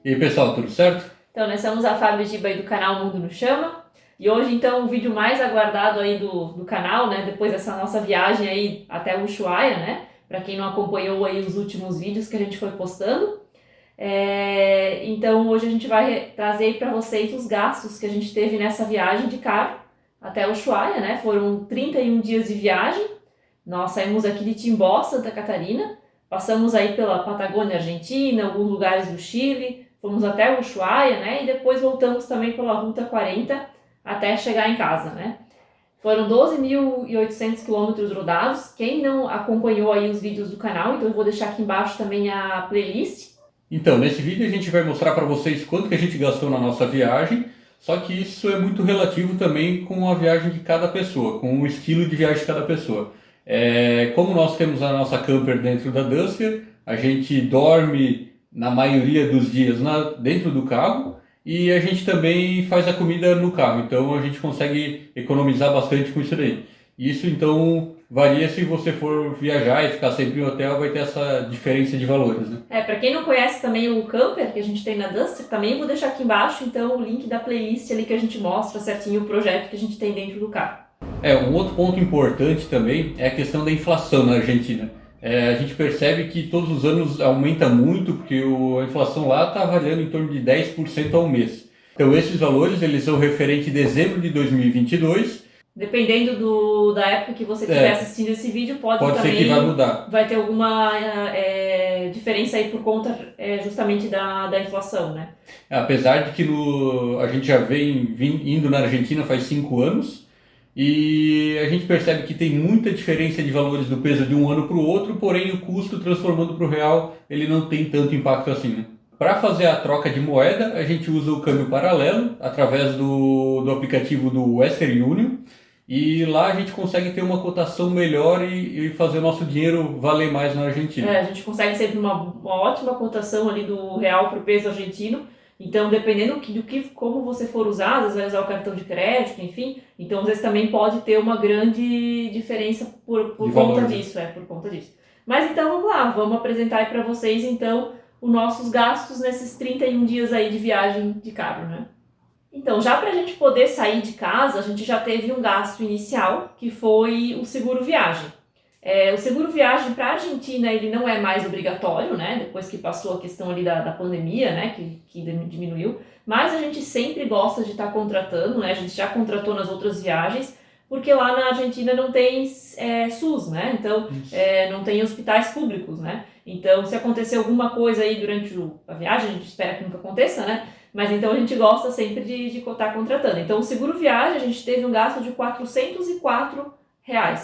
E aí, pessoal, tudo certo? Então, nós somos a Fábio Giba aí do canal Mundo no Chama. E hoje, então, o vídeo mais aguardado aí do canal, né? Depois dessa nossa viagem aí até Ushuaia, né? Para quem não acompanhou aí os últimos vídeos que a gente foi postando. Então, hoje a gente vai trazer aí para vocês os gastos que a gente teve nessa viagem de carro até Ushuaia, né? Foram 31 dias de viagem. Nós saímos aqui de Timbó, Santa Catarina. Passamos aí pela Patagônia Argentina, alguns lugares do Chile, fomos até Ushuaia, né? E depois voltamos também pela Ruta 40 até chegar em casa, né? Foram 12.800 quilômetros rodados. Quem não acompanhou aí os vídeos do canal, então eu vou deixar aqui embaixo também a playlist. Então, nesse vídeo a gente vai mostrar para vocês quanto que a gente gastou na nossa viagem, só que isso é muito relativo também com a viagem de cada pessoa, com o estilo de viagem de cada pessoa. Como nós temos a nossa camper dentro da Duster, a gente dorme na maioria dos dias dentro do carro e a gente também faz a comida no carro, então a gente consegue economizar bastante com isso daí. Isso então varia se você for viajar e ficar sempre em hotel, vai ter essa diferença de valores, né? Para quem não conhece também o camper que a gente tem na Duster, também vou deixar aqui embaixo então o link da playlist ali que a gente mostra certinho o projeto que a gente tem dentro do carro. Um outro ponto importante também é a questão da inflação na Argentina. A gente percebe que todos os anos aumenta muito, porque a inflação lá está variando em torno de 10% ao mês. Então esses valores eles são referentes a dezembro de 2022. Dependendo da época que você estiver assistindo esse vídeo, pode também ser que vai mudar. Vai ter alguma diferença aí por conta justamente da inflação, né? Apesar de que a gente já vem indo na Argentina faz 5 anos, e a gente percebe que tem muita diferença de valores do peso de um ano para o outro, porém o custo transformando para o real ele não tem tanto impacto assim, né? Para fazer a troca de moeda, a gente usa o câmbio paralelo através do aplicativo do Western Union, e lá a gente consegue ter uma cotação melhor e fazer o nosso dinheiro valer mais na Argentina. A gente consegue sempre uma ótima cotação ali do real para o peso argentino. Então, dependendo como você for usar, às vezes vai usar o cartão de crédito, enfim. Então, às vezes também pode ter uma grande diferença por conta disso, por conta disso. Mas então, vamos lá, vamos apresentar aí para vocês, então, os nossos gastos nesses 31 dias aí de viagem de carro, né? Então, já para a gente poder sair de casa, a gente já teve um gasto inicial, que foi o seguro viagem. O seguro viagem para a Argentina ele não é mais obrigatório, né? Depois que passou a questão ali da pandemia, né? Que diminuiu. Mas a gente sempre gosta de estar contratando, né? A gente já contratou nas outras viagens, porque lá na Argentina não tem SUS, né? Então, não tem hospitais públicos, né? Então, se acontecer alguma coisa aí durante a viagem, a gente espera que nunca aconteça, né? Mas então a gente gosta sempre de estar contratando. Então, o seguro viagem, a gente teve um gasto de R$ 404.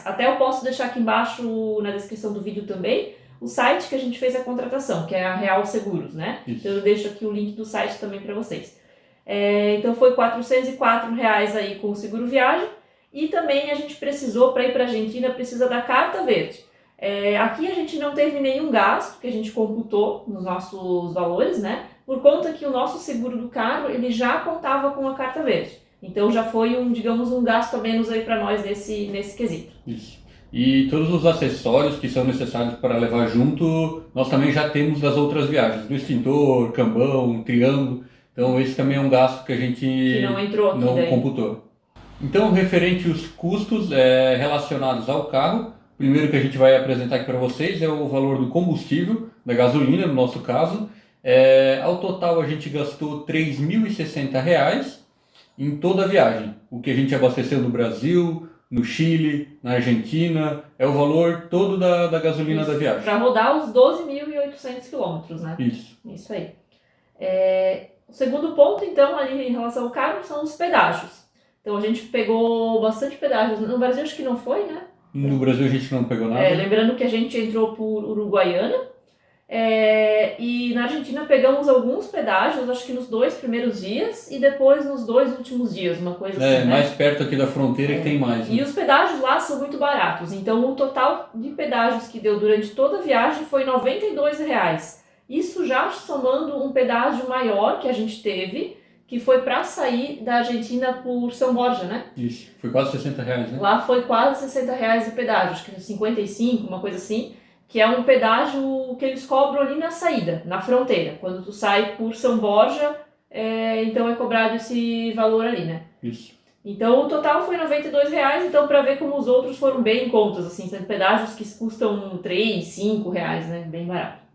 Até eu posso deixar aqui embaixo na descrição do vídeo também o site que a gente fez a contratação, que é a Real Seguros, né? Isso. Então eu deixo aqui o link do site também para vocês. Então foi R$ 404 aí com o seguro viagem, e também a gente precisou, para ir para a Argentina, precisa da carta verde. Aqui a gente não teve nenhum gasto que a gente computou nos nossos valores, né? Por conta que o nosso seguro do carro ele já contava com a carta verde. Então já foi um gasto a menos aí para nós nesse quesito. Isso. E todos os acessórios que são necessários para levar junto, nós também já temos das outras viagens, do extintor, cambão, triângulo. Então esse também é um gasto que a gente que não entrou aqui não computou. Então, referente aos custos relacionados ao carro, o primeiro que a gente vai apresentar aqui para vocês é o valor do combustível, da gasolina no nosso caso. Ao total a gente gastou R$ 3.060 em toda a viagem. O que a gente abasteceu no Brasil, no Chile, na Argentina, é o valor todo da gasolina da viagem. Para rodar os 12.800 quilômetros, né? Isso aí. O segundo ponto, então, ali em relação ao carro, são os pedágios. Então a gente pegou bastante pedágios. No Brasil acho que não foi, né? No Brasil a gente não pegou nada. Lembrando que a gente entrou por Uruguaiana. E na Argentina pegamos alguns pedágios, acho que nos 2 primeiros dias e depois nos 2 últimos dias, uma coisa assim, né? Mais perto aqui da fronteira que tem mais. Né? E os pedágios lá são muito baratos, então o total de pedágios que deu durante toda a viagem foi R$ 92. Isso já somando um pedágio maior que a gente teve, que foi para sair da Argentina por São Borja, né? Isso, foi quase R$ 60, né? Lá foi quase R$ 60 o pedágio, acho que 55, uma coisa assim. que é um pedágio que eles cobram ali na saída, na fronteira. Quando tu sai por São Borja, então é cobrado esse valor ali, né? Isso. Então o total foi R$92, então para ver como os outros foram bem em contas, assim, sendo pedágios que custam R$3, R$5, né? Bem barato.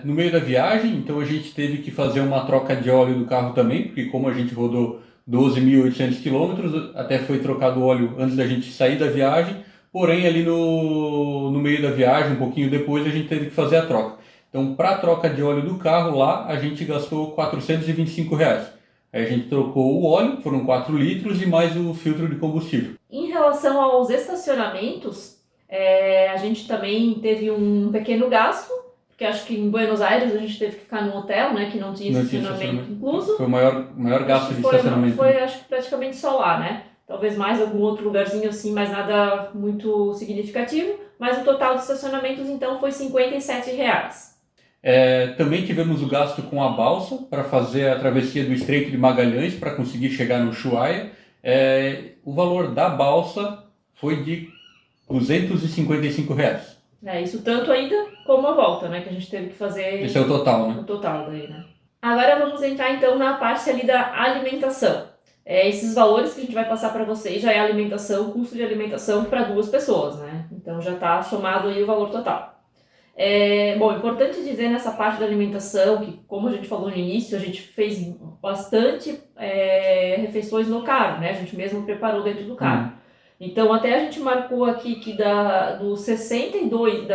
No meio da viagem, então a gente teve que fazer uma troca de óleo do carro também, porque como a gente rodou 12.800 quilômetros, até foi trocado o óleo antes da gente sair da viagem, porém ali no meio da viagem, um pouquinho depois, a gente teve que fazer a troca. Então, para a troca de óleo do carro lá, a gente gastou R$425. Aí a gente trocou o óleo, foram 4 litros e mais o filtro de combustível. Em relação aos estacionamentos, a gente também teve um pequeno gasto, porque acho que em Buenos Aires a gente teve que ficar num hotel, né, que não tinha estacionamento incluso. Foi o maior gasto de estacionamento. Foi, acho que praticamente só lá, né? Talvez mais algum outro lugarzinho assim, mas nada muito significativo. Mas o total de estacionamentos então foi R$57. Também tivemos o gasto com a balsa para fazer a travessia do Estreito de Magalhães para conseguir chegar no Ushuaia. O valor da balsa foi de R$255. Isso tanto a ida como a volta, né? Que a gente teve que fazer. Esse é o total, né? O total daí, né? Agora vamos entrar então na parte ali da alimentação. Esses valores que a gente vai passar para vocês já é alimentação, custo de alimentação para 2 pessoas, né? Então já está somado aí o valor total. Bom, importante dizer nessa parte da alimentação que, como a gente falou no início, a gente fez bastante refeições no carro, né? A gente mesmo preparou dentro do carro. Então, até a gente marcou aqui que dos 62,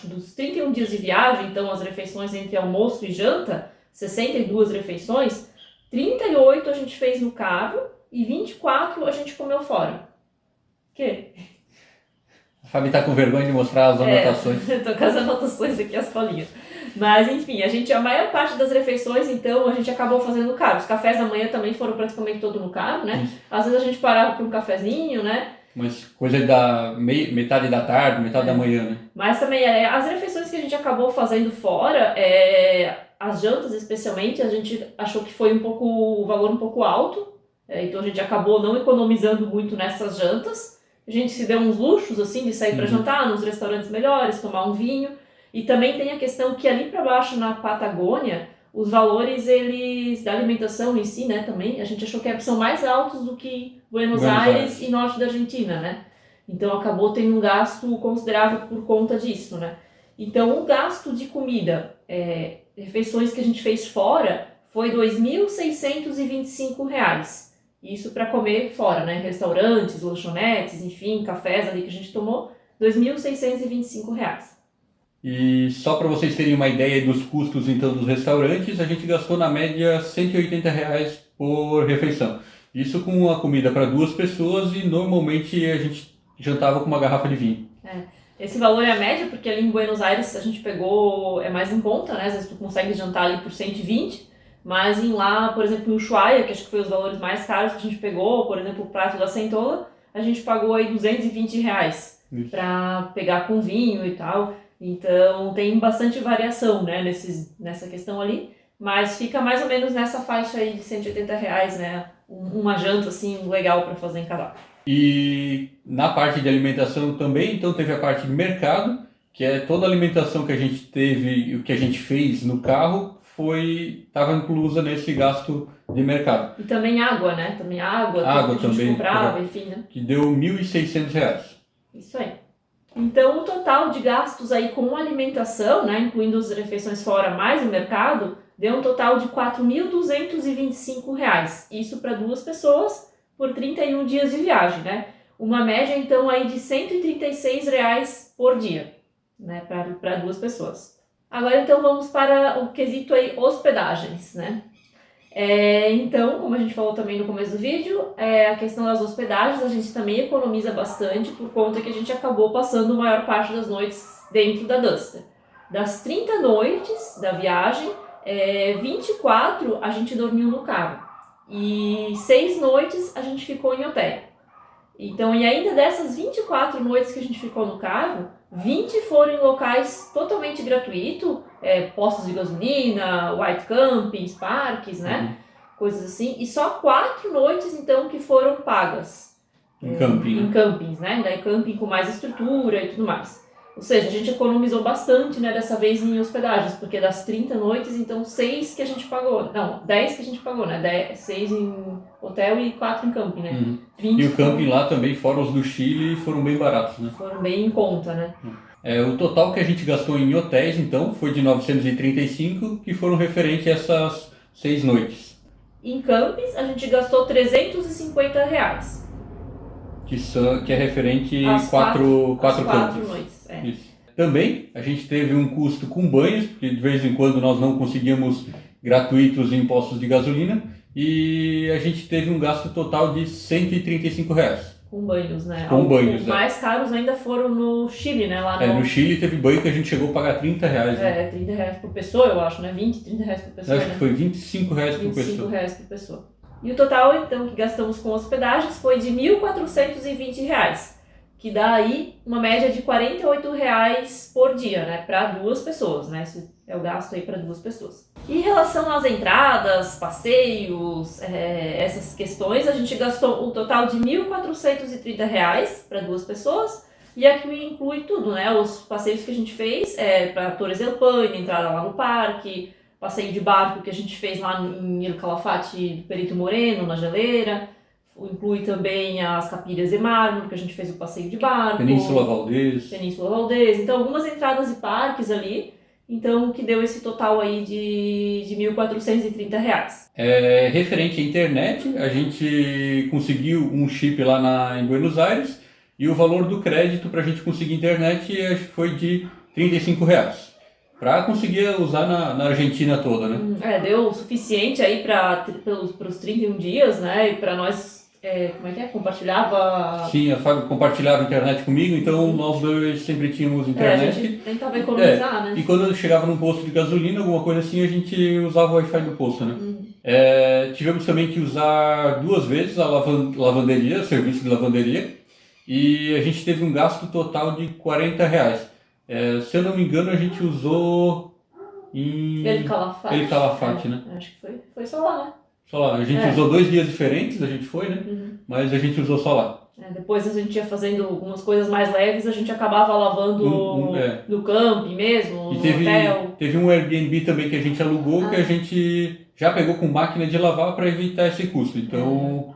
dos 31 dias de viagem, então as refeições entre almoço e janta, 62 refeições, 38 a gente fez no carro e 24 a gente comeu fora. O quê? A Fabi tá com vergonha de mostrar as anotações. Tô com as anotações aqui, as colinhas. Mas, enfim, a maior parte das refeições, então, a gente acabou fazendo no carro. Os cafés da manhã também foram praticamente todo no carro, né? Às vezes a gente parava para um cafezinho, né? Mas coisa da metade da tarde, metade da manhã, né? Mas também, as refeições que a gente acabou fazendo fora, as jantas especialmente, a gente achou que foi o valor um pouco alto. Então a gente acabou não economizando muito nessas jantas. A gente se deu uns luxos, assim, de sair para jantar nos restaurantes melhores, tomar um vinho. E também tem a questão que ali para baixo, na Patagônia, os valores da alimentação em si, né, também, a gente achou que são mais altos do que Buenos Aires e norte da Argentina, né? Então acabou tendo um gasto considerável por conta disso, né? Então o gasto de comida, refeições que a gente fez fora, foi R$2.625. Isso para comer fora, né? Restaurantes, lanchonetes, enfim, cafés ali que a gente tomou, R$2.625. E só para vocês terem uma ideia dos custos então dos restaurantes, a gente gastou na média R$180 por refeição. Isso com a comida para 2 pessoas e normalmente a gente jantava com uma garrafa de vinho. Esse valor é a média, porque ali em Buenos Aires a gente pegou, mais em conta, né? Às vezes tu consegue jantar ali por 120, mas lá, por exemplo, em Ushuaia, que acho que foi os valores mais caros que a gente pegou, por exemplo, o prato da centola, a gente pagou aí R$220 para pegar com vinho e tal. Então tem bastante variação, né, nessa questão ali, mas fica mais ou menos nessa faixa aí de R$180, né, uma janta assim legal para fazer em casal. E na parte de alimentação também, então teve a parte de mercado, que é toda a alimentação que a gente teve e o que a gente fez no carro estava inclusa nesse gasto de mercado. E também água, né, água que a gente também, comprava, enfim, né. Que deu R$1.600. Isso aí. Então, o total de gastos aí com alimentação, né, incluindo as refeições fora mais o mercado, deu um total de R$4.225. Isso para 2 pessoas por 31 dias de viagem, né? Uma média, então, aí de R$136 por dia, né, para 2 pessoas. Agora, então, vamos para o quesito aí hospedagens, né? Então, como a gente falou também no começo do vídeo, a questão das hospedagens a gente também economiza bastante por conta que a gente acabou passando a maior parte das noites dentro da Duster. Das 30 noites da viagem, 24 a gente dormiu no carro e 6 noites a gente ficou em hotel. Então, e ainda dessas 24 noites que a gente ficou no carro, 20 foram em locais totalmente gratuitos, postos de gasolina, white campings, parques, né? Coisas assim. E só 4 noites, então, que foram pagas. Em camping. Em campings, né? Daí camping com mais estrutura e tudo mais. Ou seja, a gente economizou bastante, né, dessa vez em hospedagens, porque das 30 noites, então 6 que a gente pagou. Não, 10 que a gente pagou, né? 6 em hotel e 4 em camping, né? Uhum. 20 E o camping lá também, fora os do Chile, foram bem baratos, né? foram bem em conta, né? O total que a gente gastou em hotéis, então, foi de 935, que foram referente a essas 6 noites. Em campings, a gente gastou R$ 350. Que é referente As quatro quatro campings. noites. É. Isso. Também a gente teve um custo com banhos, porque de vez em quando nós não conseguíamos gratuitos em postos de gasolina, e a gente teve um gasto total de R$ 135. Com banhos, né? Com banhos, Os mais caros ainda foram no Chile, né? Lá no Chile teve banho que a gente chegou a pagar R$ 30. Né? R$ 30 por pessoa, eu acho, né? 20, R$ 30 por pessoa. Eu acho que foi R$ 25 por pessoa. R$ 25 por pessoa. E o total, então, que gastamos com hospedagens foi de R$ 1.420, que dá aí uma média de R$ 48 por dia, né? Para 2 pessoas, né? Esse é o gasto aí para 2 pessoas. E em relação às entradas, passeios, essas questões, a gente gastou um total de R$ 1.430 para 2 pessoas. E aqui inclui tudo, né? Os passeios que a gente fez para Torres del Paine, entrada lá no parque, passeio de barco que a gente fez lá em El Calafate do Perito Moreno, na geleira. Inclui também as capilhas de mármore, que a gente fez o passeio de barco. Península Valdez. Então, algumas entradas e parques ali. Então, que deu esse total aí de R$ 1.430. Referente à internet, a gente conseguiu um chip lá em Buenos Aires e o valor do crédito para a gente conseguir internet foi de R$ 35. Para conseguir usar na Argentina toda, né? Deu o suficiente aí para os 31 dias, né? E para nós, compartilhava... Sim, a Fábio compartilhava a internet comigo, então nós dois sempre tínhamos internet. A gente tentava economizar, né? E quando chegava num posto de gasolina, alguma coisa assim, a gente usava o Wi-Fi do posto, né? Tivemos também que usar 2 vezes a lavanderia, serviço de lavanderia, e a gente teve um gasto total de R$ 40. Se eu não me engano, a gente usou em El Calafate, né? Acho que foi só lá, né? Só lá. A gente usou 2 dias diferentes, a gente foi, né? Mas a gente usou só lá. Depois a gente ia fazendo algumas coisas mais leves, a gente acabava lavando no camping mesmo, no hotel. Teve um Airbnb também que a gente alugou, que a gente já pegou com máquina de lavar para evitar esse custo. Então,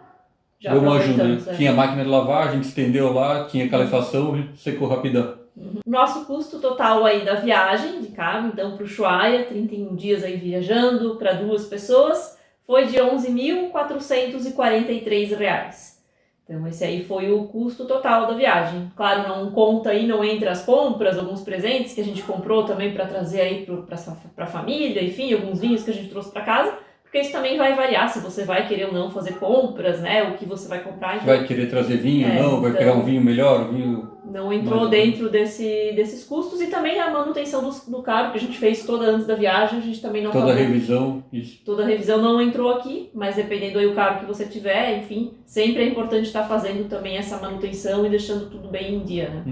deu uma ajuda. Tinha máquina de lavar, a gente estendeu lá, tinha calefação, secou rapidão. Nosso custo total aí da viagem de carro, então para o Ushuaia, 31 dias aí viajando para 2 pessoas, foi de R$ 11.443. Então esse aí foi o custo total da viagem. Claro, não conta aí, não entra as compras, alguns presentes que a gente comprou também para trazer aí para a família, enfim, alguns vinhos que a gente trouxe para casa, porque isso também vai variar, se você vai querer ou não fazer compras, né, o que você vai comprar. Então, vai querer trazer vinho ou não, vai pegar um vinho melhor, um vinho... Não entrou dentro desses custos, e também a manutenção do carro que a gente fez toda antes da viagem, a gente também não Toda a revisão, isso. Toda a revisão não entrou aqui, mas dependendo aí do carro que você tiver, enfim, sempre é importante estar fazendo também essa manutenção e deixando tudo bem em dia, né?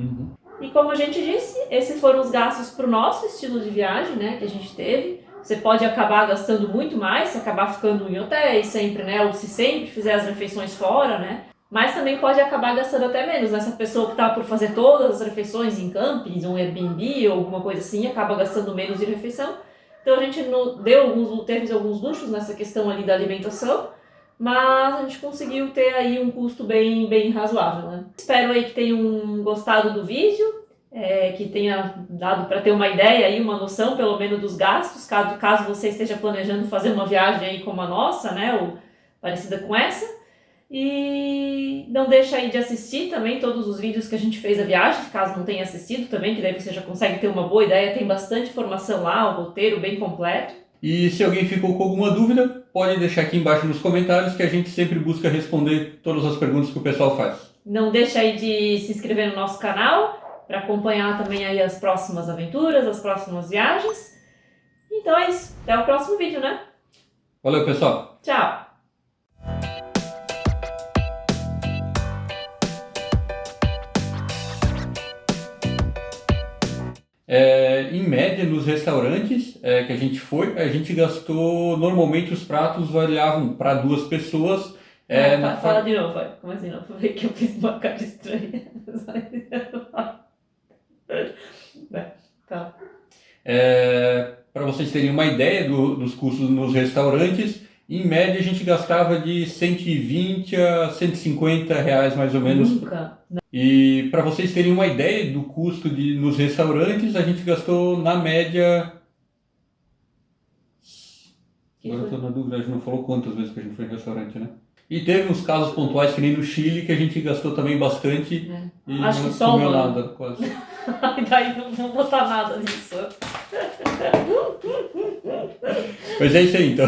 E como a gente disse, esses foram os gastos para o nosso estilo de viagem, né, que a gente teve. Você pode acabar gastando muito mais, se acabar ficando em hotéis sempre, né, ou se sempre fizer as refeições fora, né? Mas também pode acabar gastando até menos, né? Essa pessoa que está por fazer todas as refeições em campings, um Airbnb ou alguma coisa assim, acaba gastando menos de refeição. Então a gente teve alguns luxos nessa questão ali da alimentação, mas a gente conseguiu ter aí um custo bem razoável, né? Espero aí que tenham gostado do vídeo, que tenha dado para ter uma ideia aí, uma noção pelo menos dos gastos, caso você esteja planejando fazer uma viagem aí como a nossa, né? Ou parecida com essa. E não deixa aí de assistir também todos os vídeos que a gente fez da viagem, caso não tenha assistido também, que daí você já consegue ter uma boa ideia, tem bastante informação lá, o roteiro bem completo. E se alguém ficou com alguma dúvida, pode deixar aqui embaixo nos comentários, que a gente sempre busca responder todas as perguntas que o pessoal faz. Não deixa aí de se inscrever no nosso canal, para acompanhar também aí as próximas aventuras, as próximas viagens. Então é isso, até o próximo vídeo, né? Valeu, pessoal! Tchau! Em média, nos restaurantes que a gente foi, a gente gastou, normalmente os pratos variavam para 2 pessoas. Fala de novo, vai. Como assim não? Foi que eu fiz uma cara estranha. Tá. Para vocês terem uma ideia dos custos nos restaurantes, em média a gente gastava de 120 a 150 reais mais ou menos. Nunca. E para vocês terem uma ideia do custo nos restaurantes, a gente gastou na média. Agora eu estou na dúvida, a gente não falou quantas vezes que a gente foi em restaurante, né? E teve uns casos pontuais, que nem no Chile, que a gente gastou também bastante e Acho não que só comeu uma. nada, quase. E daí não vou botar nada nisso. Mas é isso aí, então.